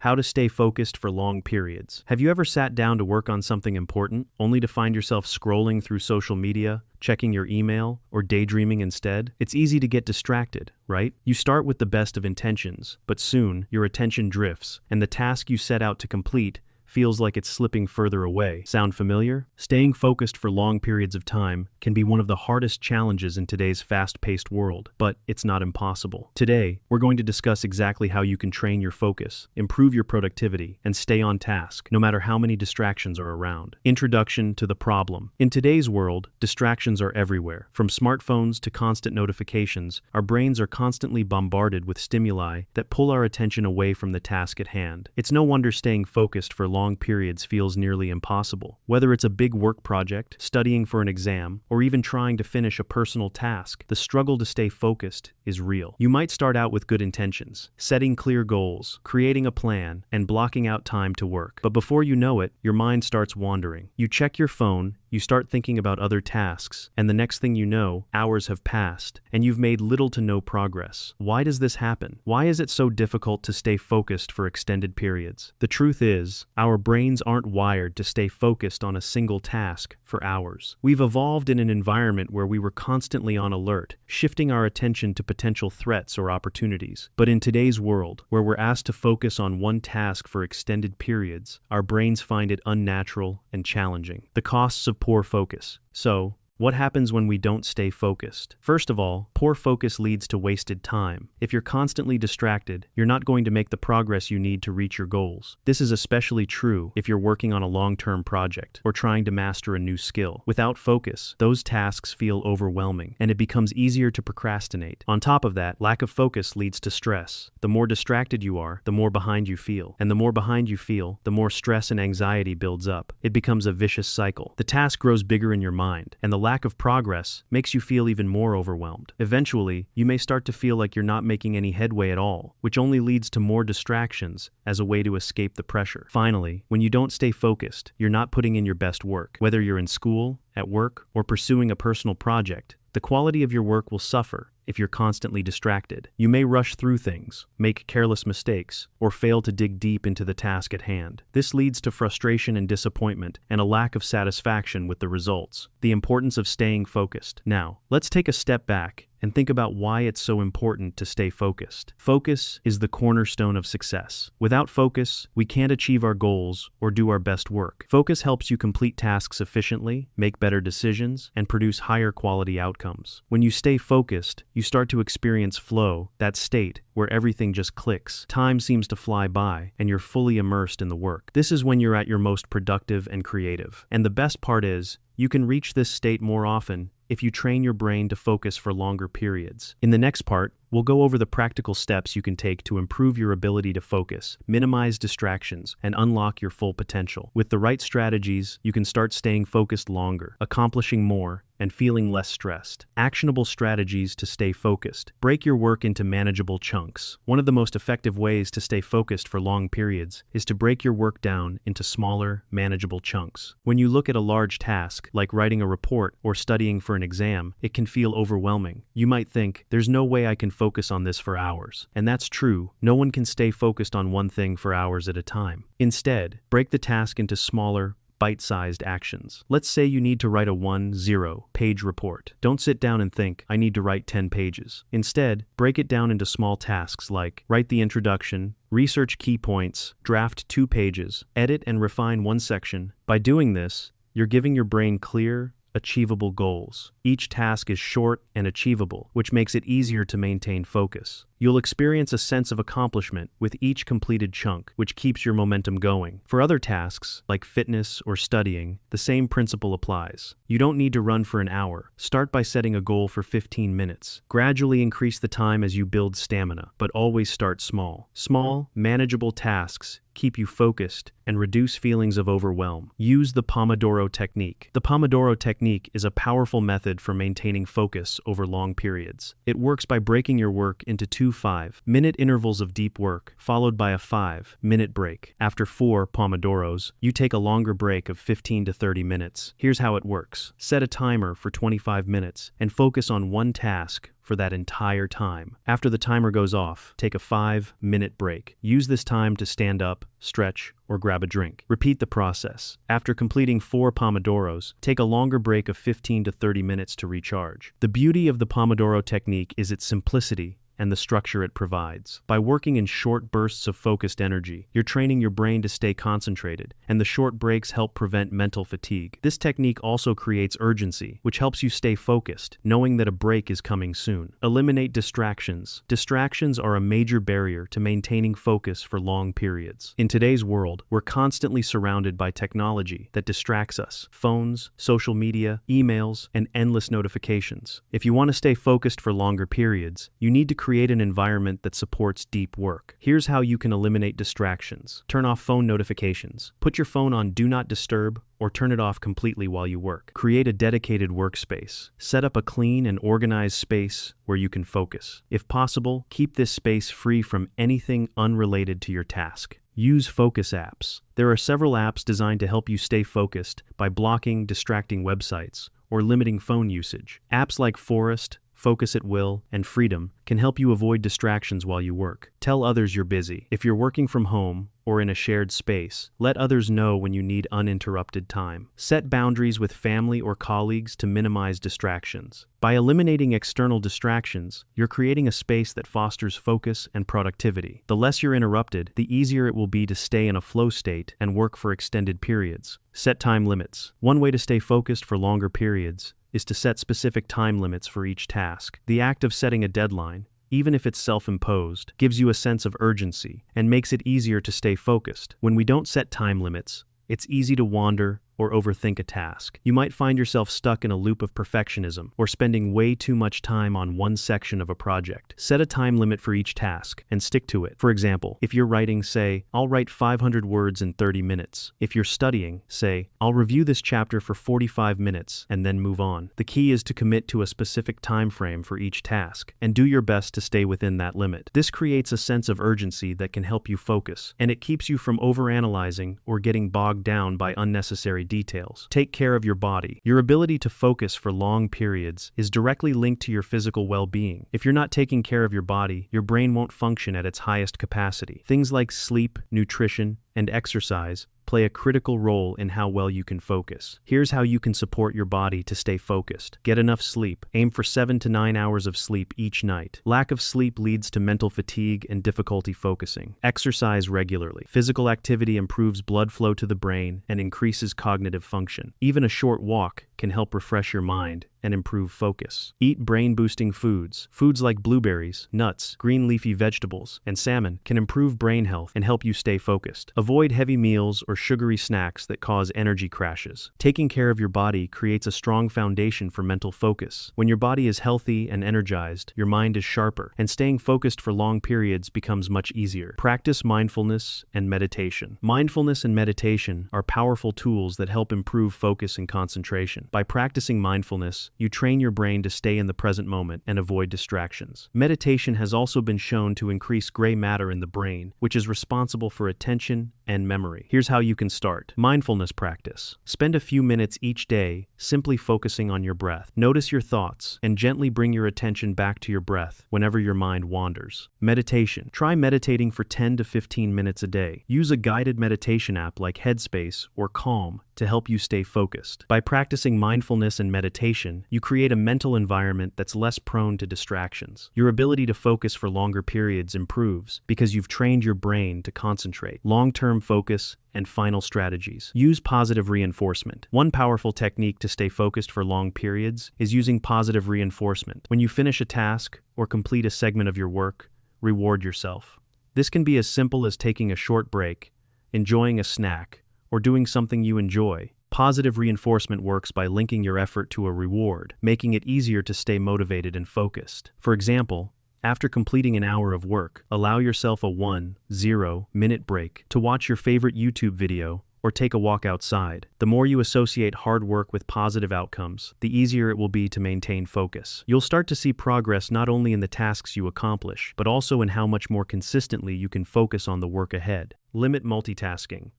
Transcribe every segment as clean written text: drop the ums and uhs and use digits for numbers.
How to stay focused for long periods. Have you ever sat down to work on something important, only to find yourself scrolling through social media, checking your email, or daydreaming instead? It's easy to get distracted, right? You start with the best of intentions, but soon, your attention drifts, and the task you set out to complete feels like it's slipping further away. Sound familiar? Staying focused for long periods of time can be one of the hardest challenges in today's fast-paced world, but it's not impossible. Today, we're going to discuss exactly how you can train your focus, improve your productivity, and stay on task, no matter how many distractions are around. Introduction to the problem. In today's world, distractions are everywhere. From smartphones to constant notifications, our brains are constantly bombarded with stimuli that pull our attention away from the task at hand. It's no wonder staying focused for long periods feels nearly impossible. Whether it's a big work project, studying for an exam, or even trying to finish a personal task, the struggle to stay focused is real. You might start out with good intentions, setting clear goals, creating a plan, and blocking out time to work. But before you know it, your mind starts wandering. You check your phone, you start thinking about other tasks, and the next thing you know, hours have passed, and you've made little to no progress. Why does this happen? Why is it so difficult to stay focused for extended periods? The truth is, our brains aren't wired to stay focused on a single task for hours. We've evolved in an environment where we were constantly on alert, shifting our attention to potential threats or opportunities. But in today's world, where we're asked to focus on one task for extended periods, our brains find it unnatural and challenging. The costs of poor focus. So, what happens when we don't stay focused? First of all, poor focus leads to wasted time. If you're constantly distracted, you're not going to make the progress you need to reach your goals. This is especially true if you're working on a long-term project or trying to master a new skill. Without focus, those tasks feel overwhelming, and it becomes easier to procrastinate. On top of that, lack of focus leads to stress. The more distracted you are, the more behind you feel. And the more behind you feel, the more stress and anxiety builds up. It becomes a vicious cycle. The task grows bigger in your mind, and the lack of progress makes you feel even more overwhelmed. Eventually, you may start to feel like you're not making any headway at all, which only leads to more distractions as a way to escape the pressure. Finally, when you don't stay focused, you're not putting in your best work. Whether you're in school, at work, or pursuing a personal project, the quality of your work will suffer if you're constantly distracted. You may rush through things, make careless mistakes, or fail to dig deep into the task at hand. This leads to frustration and disappointment and a lack of satisfaction with the results. The importance of staying focused. Now, let's take a step back and think about why it's so important to stay focused. Focus is the cornerstone of success. Without focus, we can't achieve our goals or do our best work. Focus helps you complete tasks efficiently, make better decisions, and produce higher quality outcomes. When you stay focused, you start to experience flow, that state where everything just clicks. Time seems to fly by, and you're fully immersed in the work. This is when you're at your most productive and creative. And the best part is, you can reach this state more often if you train your brain to focus for longer periods. In the next part, we'll go over the practical steps you can take to improve your ability to focus, minimize distractions, and unlock your full potential. With the right strategies, you can start staying focused longer, accomplishing more, and feeling less stressed. Actionable strategies to stay focused. Break your work into manageable chunks. One of the most effective ways to stay focused for long periods is to break your work down into smaller, manageable chunks. When you look at a large task, like writing a report or studying for an exam, it can feel overwhelming. You might think, there's no way I can focus on this for hours. And that's true. No one can stay focused on one thing for hours at a time. Instead, break the task into smaller, bite-sized actions. Let's say you need to write a 10-page report. Don't sit down and think, I need to write 10 pages. Instead, break it down into small tasks like write the introduction, research key points, draft 2 pages, edit and refine 1 section. By doing this, you're giving your brain clear, achievable goals. Each task is short and achievable, which makes it easier to maintain focus. You'll experience a sense of accomplishment with each completed chunk, which keeps your momentum going. For other tasks, like fitness or studying, the same principle applies. You don't need to run for an hour. Start by setting a goal for 15 minutes. Gradually increase the time as you build stamina, but always start small. Small, manageable tasks keep you focused and reduce feelings of overwhelm. Use the Pomodoro technique. The Pomodoro technique is a powerful method for maintaining focus over long periods. It works by breaking your work into 2 5-minute intervals of deep work, followed by a 5-minute break. After 4 Pomodoros, you take a longer break of 15 to 30 minutes. Here's how it works. Set a timer for 25 minutes and focus on one task for that entire time. After the timer goes off, take a 5-minute break. Use this time to stand up, stretch, or grab a drink. Repeat the process. After completing 4 Pomodoros, take a longer break of 15 to 30 minutes to recharge. The beauty of the Pomodoro technique is its simplicity and the structure it provides. By working in short bursts of focused energy, you're training your brain to stay concentrated, and the short breaks help prevent mental fatigue. This technique also creates urgency, which helps you stay focused, knowing that a break is coming soon. Eliminate distractions. Distractions are a major barrier to maintaining focus for long periods. In today's world, we're constantly surrounded by technology that distracts us: phones, social media, emails, and endless notifications. If you want to stay focused for longer periods, you need to create an environment that supports deep work. Here's how you can eliminate distractions. Turn off phone notifications. Put your phone on Do Not Disturb or turn it off completely while you work. Create a dedicated workspace. Set up a clean and organized space where you can focus. If possible, keep this space free from anything unrelated to your task. Use focus apps. There are several apps designed to help you stay focused by blocking distracting websites or limiting phone usage. Apps like Forest, Focus at Will, and Freedom can help you avoid distractions while you work. Tell others you're busy. If you're working from home or in a shared space, let others know when you need uninterrupted time. Set boundaries with family or colleagues to minimize distractions. By eliminating external distractions, you're creating a space that fosters focus and productivity. The less you're interrupted, the easier it will be to stay in a flow state and work for extended periods. Set time limits. One way to stay focused for longer periods is to set specific time limits for each task. The act of setting a deadline, even if it's self-imposed, gives you a sense of urgency and makes it easier to stay focused. When we don't set time limits, it's easy to wander or overthink a task. You might find yourself stuck in a loop of perfectionism or spending way too much time on one section of a project. Set a time limit for each task and stick to it. For example, if you're writing, say, I'll write 500 words in 30 minutes. If you're studying, say, I'll review this chapter for 45 minutes and then move on. The key is to commit to a specific time frame for each task and do your best to stay within that limit. This creates a sense of urgency that can help you focus, and it keeps you from overanalyzing or getting bogged down by unnecessary details. Take care of your body. Your ability to focus for long periods is directly linked to your physical well-being. If you're not taking care of your body, your brain won't function at its highest capacity. Things like sleep, nutrition, and exercise play a critical role in how well you can focus. Here's how you can support your body to stay focused. Get enough sleep. Aim for 7 to 9 hours of sleep each night. Lack of sleep leads to mental fatigue and difficulty focusing. Exercise regularly. Physical activity improves blood flow to the brain and increases cognitive function. Even a short walk can help refresh your mind and improve focus. Eat brain-boosting foods. Foods like blueberries, nuts, green leafy vegetables, and salmon can improve brain health and help you stay focused. Avoid heavy meals or sugary snacks that cause energy crashes. Taking care of your body creates a strong foundation for mental focus. When your body is healthy and energized, your mind is sharper, and staying focused for long periods becomes much easier. Practice mindfulness and meditation. Mindfulness and meditation are powerful tools that help improve focus and concentration. By practicing mindfulness, you train your brain to stay in the present moment and avoid distractions. Meditation has also been shown to increase gray matter in the brain, which is responsible for attention and memory. Here's how you can start. Mindfulness practice. Spend a few minutes each day simply focusing on your breath. Notice your thoughts and gently bring your attention back to your breath whenever your mind wanders. Meditation. Try meditating for 10 to 15 minutes a day. Use a guided meditation app like Headspace or Calm to help you stay focused. By practicing mindfulness and meditation, you create a mental environment that's less prone to distractions. Your ability to focus for longer periods improves because you've trained your brain to concentrate. Long-term focus and final strategies. Use positive reinforcement. One powerful technique to stay focused for long periods is using positive reinforcement. When you finish a task or complete a segment of your work, reward yourself. This can be as simple as taking a short break, enjoying a snack, or doing something you enjoy. Positive reinforcement works by linking your effort to a reward, making it easier to stay motivated and focused. For example, after completing an hour of work, allow yourself a 1-0-minute break to watch your favorite YouTube video or take a walk outside. The more you associate hard work with positive outcomes, the easier it will be to maintain focus. You'll start to see progress not only in the tasks you accomplish, but also in how much more consistently you can focus on the work ahead. Limit multitasking.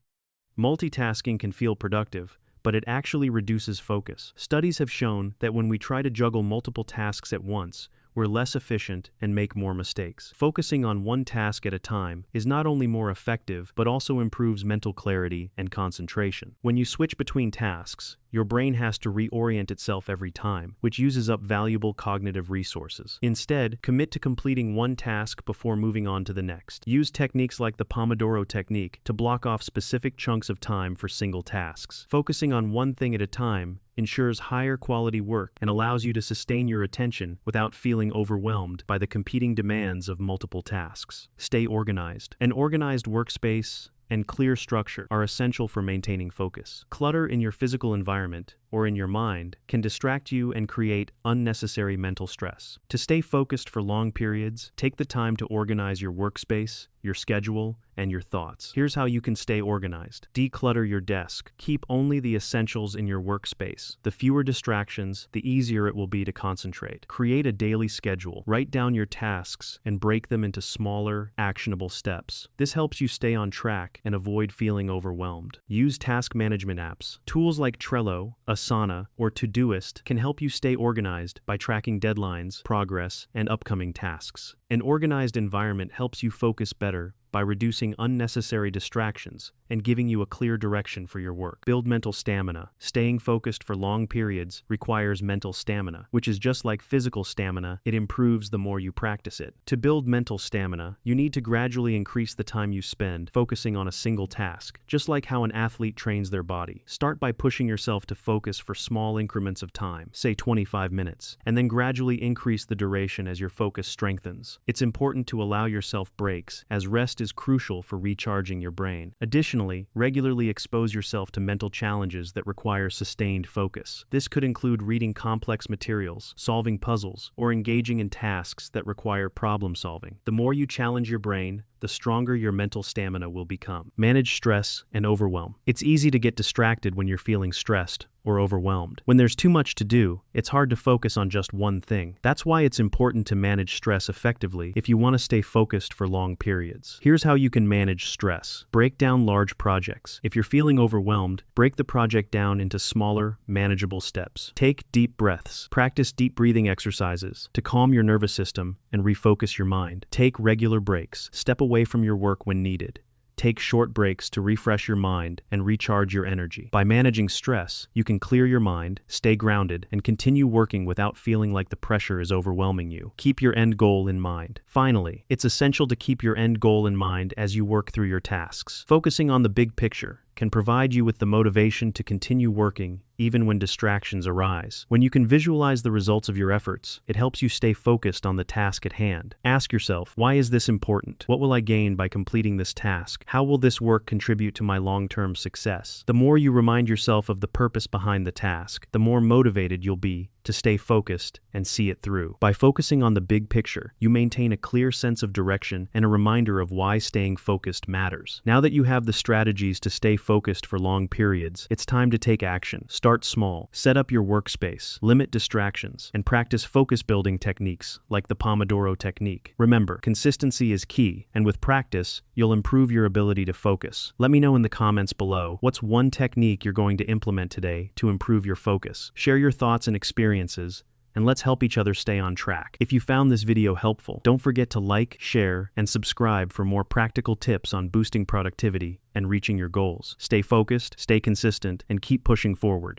Multitasking can feel productive, but it actually reduces focus. Studies have shown that when we try to juggle multiple tasks at once, we're less efficient and make more mistakes. Focusing on one task at a time is not only more effective, but also improves mental clarity and concentration. When you switch between tasks, your brain has to reorient itself every time, which uses up valuable cognitive resources. Instead, commit to completing one task before moving on to the next. Use techniques like the Pomodoro technique to block off specific chunks of time for single tasks. Focusing on one thing at a time ensures higher quality work and allows you to sustain your attention without feeling overwhelmed by the competing demands of multiple tasks. Stay organized. An organized workspace and clear structure are essential for maintaining focus. Clutter in your physical environment or in your mind can distract you and create unnecessary mental stress. To stay focused for long periods, take the time to organize your workspace, your schedule, and your thoughts. Here's how you can stay organized. Declutter your desk. Keep only the essentials in your workspace. The fewer distractions, the easier it will be to concentrate. Create a daily schedule. Write down your tasks and break them into smaller, actionable steps. This helps you stay on track and avoid feeling overwhelmed. Use task management apps. Tools like Trello, Asana, or Todoist can help you stay organized by tracking deadlines, progress, and upcoming tasks. An organized environment helps you focus better by reducing unnecessary distractions and giving you a clear direction for your work. Build mental stamina. Staying focused for long periods requires mental stamina, which is just like physical stamina, it improves the more you practice it. To build mental stamina, you need to gradually increase the time you spend focusing on a single task, just like how an athlete trains their body. Start by pushing yourself to focus for small increments of time, say 25 minutes, and then gradually increase the duration as your focus strengthens. It's important to allow yourself breaks, as rest is crucial for recharging your brain. Additionally, regularly expose yourself to mental challenges that require sustained focus. This could include reading complex materials, solving puzzles, or engaging in tasks that require problem solving. The more you challenge your brain, the stronger your mental stamina will become. Manage stress and overwhelm. It's easy to get distracted when you're feeling stressed or overwhelmed. When there's too much to do, it's hard to focus on just one thing. That's why it's important to manage stress effectively if you want to stay focused for long periods. Here's how you can manage stress. Break down large projects. If you're feeling overwhelmed, break the project down into smaller, manageable steps. Take deep breaths. Practice deep breathing exercises to calm your nervous system and refocus your mind. Take regular breaks. Step away from your work when needed. Take short breaks to refresh your mind and recharge your energy. By managing stress, you can clear your mind, stay grounded, and continue working without feeling like the pressure is overwhelming you. Keep your end goal in mind. Finally, it's essential to keep your end goal in mind as you work through your tasks. Focusing on the big picture can provide you with the motivation to continue working even when distractions arise. When you can visualize the results of your efforts, it helps you stay focused on the task at hand. Ask yourself, why is this important? What will I gain by completing this task? How will this work contribute to my long-term success? The more you remind yourself of the purpose behind the task, the more motivated you'll be to stay focused and see it through. By focusing on the big picture, you maintain a clear sense of direction and a reminder of why staying focused matters. Now that you have the strategies to stay focused for long periods, it's time to take action. Start small. Set up your workspace, limit distractions, and practice focus-building techniques like the Pomodoro technique. Remember, consistency is key, and with practice, you'll improve your ability to focus. Let me know in the comments below, what's one technique you're going to implement today to improve your focus? Share your thoughts and experiences, and let's help each other stay on track. If you found this video helpful, don't forget to like, share, and subscribe for more practical tips on boosting productivity and reaching your goals. Stay focused, stay consistent, and keep pushing forward.